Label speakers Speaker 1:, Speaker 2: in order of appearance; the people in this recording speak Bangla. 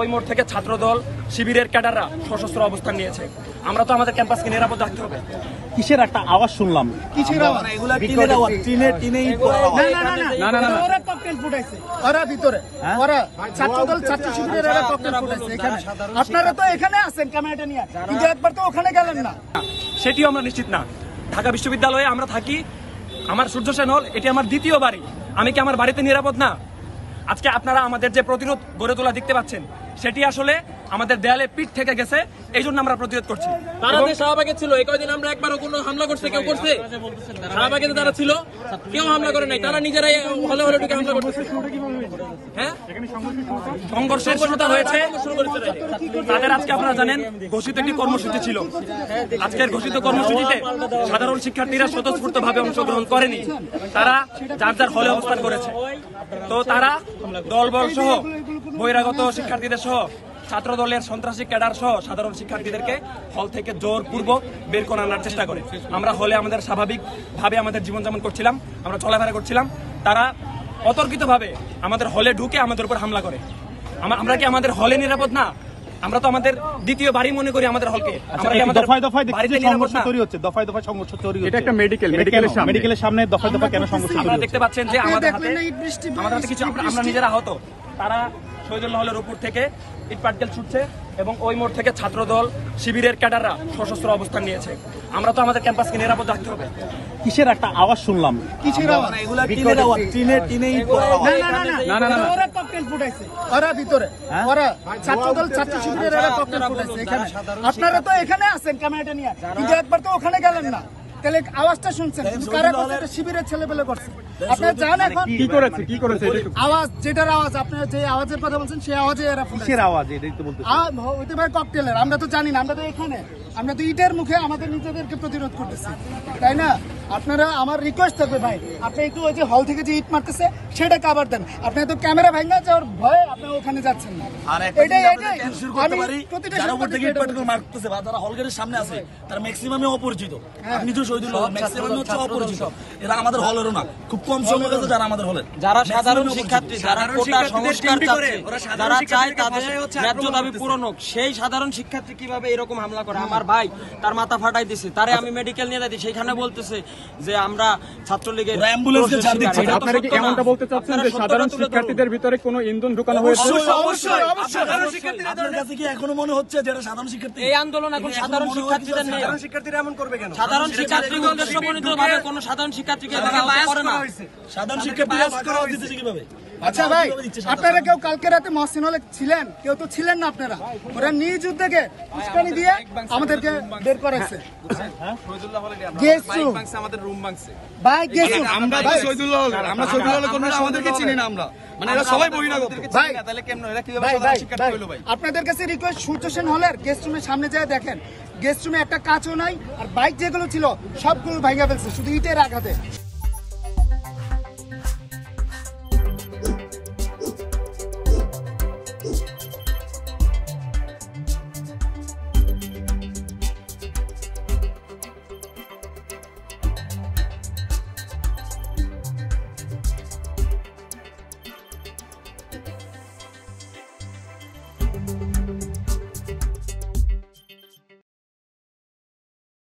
Speaker 1: ওই মোড় থেকে ছাত্রদল শিবিরের ক্যাডাররা সশস্ত্র অবস্থান নিয়েছে। আমরা তো আমাদের ক্যাম্পাসকে নিরাপদ রাখতে হবে।
Speaker 2: কিসের একটা আওয়াজ শুনলাম?
Speaker 3: কিসের আওয়াজ?
Speaker 1: এগুলা টিনের আওয়াজ। টিনেই
Speaker 3: না ওরা ককটেল ফুটাইছে, ওরা ভিতরে ওরা ছাত্রদল ছাত্র শিবিরের ওরা ককটেল ফুটাইছে এখানে। আপনারা তো এখানে আছেন ক্যামেরাটা নিয়ে, কিন্তু একবার তো ওখানে গেলেন না।
Speaker 1: সেটিও আমরা নিশ্চিত না। ঢাকা বিশ্ববিদ্যালয়ে আমরা থাকি, আমার সূর্য সেন হল, এটি আমার দ্বিতীয় বাড়ি। আমি কি আমার বাড়িতে নিরাপদ না? আজকে আপনারা আমাদের যে প্রতিরোধ গড়ে তোলা দেখতে পাচ্ছেন, সেটি আসলে আমাদের দেয়ালে পিঠ থেকে গেছে, এই জন্য আমরা প্রতিরোধ করছি।
Speaker 4: তারা যে শাহবাগে ছিল, এই কয়দিন আমরা একবারও কোনো হামলা করছে? কেউ করছে? শাহবাগে তারা ছিল, কেউ হামলা করে নাই, তারা নিজেরাই হলে হলে ঢুকে হামলা করছে। হ্যাঁ,
Speaker 1: সংঘর্ষের শুরুটা হয়েছে তাদের। আজকে আপনারা জানেন ঘোষিত একটি কর্মসূচি ছিল। আজকের ঘোষিত কর্মসূচিতে সাধারণ শিক্ষার্থীরা স্বতঃস্ফূর্তভাবে অংশগ্রহণ করেনি, তারা যার যার হলে অবস্থান করেছে। তো তারা দলবল সহ বহিরাগত শিক্ষার্থীদের সহ ছাত্র দলের সন্ত্রাসী ক্যাডার সহ সাধারণ শিক্ষার্থীদেরকে হল থেকে জোরপূর্বক বের করে আনার চেষ্টা করে। আমরা হলে আমাদের স্বাভাবিকভাবে আমাদের জীবনযাপন করছিলাম, আমরা চলাফেরা করছিলাম। তারা অতর্কিতভাবে আমাদের হলে ঢুকে আমাদের উপর হামলা করে। আমরা কি আমাদের হলে নিরাপদ না? আমরা তো আমাদের দ্বিতীয় বাড়ি মনে করি আমাদের হলকে।
Speaker 2: দফায় দফায় সংঘর্ষ তৈরি হচ্ছে, দফায় দফায় সংঘর্ষ তৈরি হচ্ছে। এটা একটা মেডিকেলের সামনে দফায় দফায় কেন সংঘর্ষ?
Speaker 1: আপনারা দেখতে পাচ্ছেন যে আমাদের হাতে কিছু আমরা নিজেরা আহত। তারা শহীদুল্লাহ হলের উপর থেকে ইটপাটকেল ছুটছে এবং ওই মোড় থেকে ছাত্রদল শিবিরের ক্যাডাররা সশস্ত্র অবস্থান নিয়েছে। আমরা তো আমাদের ক্যাম্পাসকে নিরাপদ রাখতে হবে।
Speaker 2: কিসের একটা আওয়াজ শুনলাম?
Speaker 3: কিসের আওয়াজ?
Speaker 1: এগুলা টিনের আওয়াজ। টিনেই
Speaker 3: না ওরা ককটেল ফুটাইছে, ওরা ভিতরে ওরা ছাত্রদল ছাত্র শিবিরের ওরা ককটেল ফুটাইছে এখানে। আপনারা তো এখানে আছেন ক্যামেরাটা নিয়ে, কিন্তু একবার তো ওখানে গেলেন না। তাহলে আওয়াজটা শুনছেন, কারা করছে? শিবিরের ছেলেপেলে করছে। আপনারা জানেন এখন কি করেছে আওয়াজ, যেটার আওয়াজ আপনারা যে আওয়াজের কথা বলছেন, সেই আওয়াজে এরা ফুটাইছে।
Speaker 2: কিসের আওয়াজ এটাই তো বলতে
Speaker 3: হইতে পারে ককটেলের, আমরা তো জানি না। আমরা তো এখানে, আমরা তো ইটের মুখে আমাদের নিজেদেরকে প্রতিরোধ করতেছি, তাই না? আপনারা, আমার রিকোয়েস্ট থাকবে ভাই, আপনি একটু ওই যে হল থেকে যে ইট মারতেছে সেটা কাভার দেন। আপনি তো ক্যামেরা ভাঙা যাওয়ার ভয়ে আপনি ওখানে যাচ্ছেন না। এটাই আমি প্রতিটা উপর থেকে ইট পাটকেল
Speaker 5: মারতেছে বা যারা হলগেটের সামনে আছে তারা ম্যাক্সিমামই অপরিচিত। আপনি তো শহীদুল্লাহ ম্যাক্সিমামই হচ্ছে অপরিচিত। এরা আমাদের হলেরও না, খুব কম সময় গেছে যারা আমাদের হলের।
Speaker 4: যারা সাধারণ শিক্ষার্থী, যারা কোটা সংস্কার চাচ্ছে, যারা চায় তাদের ন্যায্য দাবি পূরণ হোক, সেই সাধারণ শিক্ষার্থী কিভাবে এরকম হামলা করে? আমার ভাই তার মাথা ফাটাই দিছে, তারে আমি মেডিকেল নিয়ে যাচ্ছি, সেইখানে বলতেছে যে আমরা ছাত্রলীগের
Speaker 5: অ্যাম্বুলেন্সকে ছাড় দিচ্ছে।
Speaker 6: আপনারা কি এমনটা বলতে চাচ্ছেন যে সাধারণ শিক্ষার্থীদের ভিতরে কোনো ইন্ধন ঢোকানো হয়েছে?
Speaker 5: অবশ্যই। আপনার কাছে কি এখনো মনে হচ্ছে যে এটা সাধারণ শিক্ষার্থী?
Speaker 4: এই আন্দোলন এখন সাধারণ শিক্ষার্থীদের নেই।
Speaker 1: সাধারণ শিক্ষার্থীরা এমন করবে কেন?
Speaker 4: সাধারণ শিক্ষার্থীদের উদ্দেশ্যপ্রণীতভাবে কোনো সাধারণ শিক্ষার্থীকে করে না।
Speaker 5: সাধারণ শিক্ষার্থীরা করা দিতেছে কিভাবে?
Speaker 3: আচ্ছা ভাই, আপনারা কেউ কালকে রাতে মহসিন হলে ছিলেন? কেউ তো ছিলেন না। আপনারা ওরা নিজ উদ্যোগে উস্কানি দিয়ে আমাদেরকে বের করেছে।
Speaker 6: আমাদের রুম ভাঙছে
Speaker 3: ভাই গেছো,
Speaker 6: আমরা তো শহীদুল্লাহ হলের, আমরা শহীদুল্লাহ হলের কোনো আমাদেরকে চিনি না। আমরা মানে এরা সবাই বহিরাগত।
Speaker 3: ভাই
Speaker 6: তাহলে কেমন এরা কিভাবে সাধারণ শিক্ষার্থী হলো? ভাই
Speaker 3: আপনাদের কাছে রিকোয়েস্ট, সূর্য সেন হলের গেস্ট রুমের সামনে যায় দেখেন, গেস্ট রুমে একটা কাঁচও নাই, আর বাইক যেগুলো ছিল সবগুলো ভাঙা ফেলছে শুধু ইটের আঘাতে।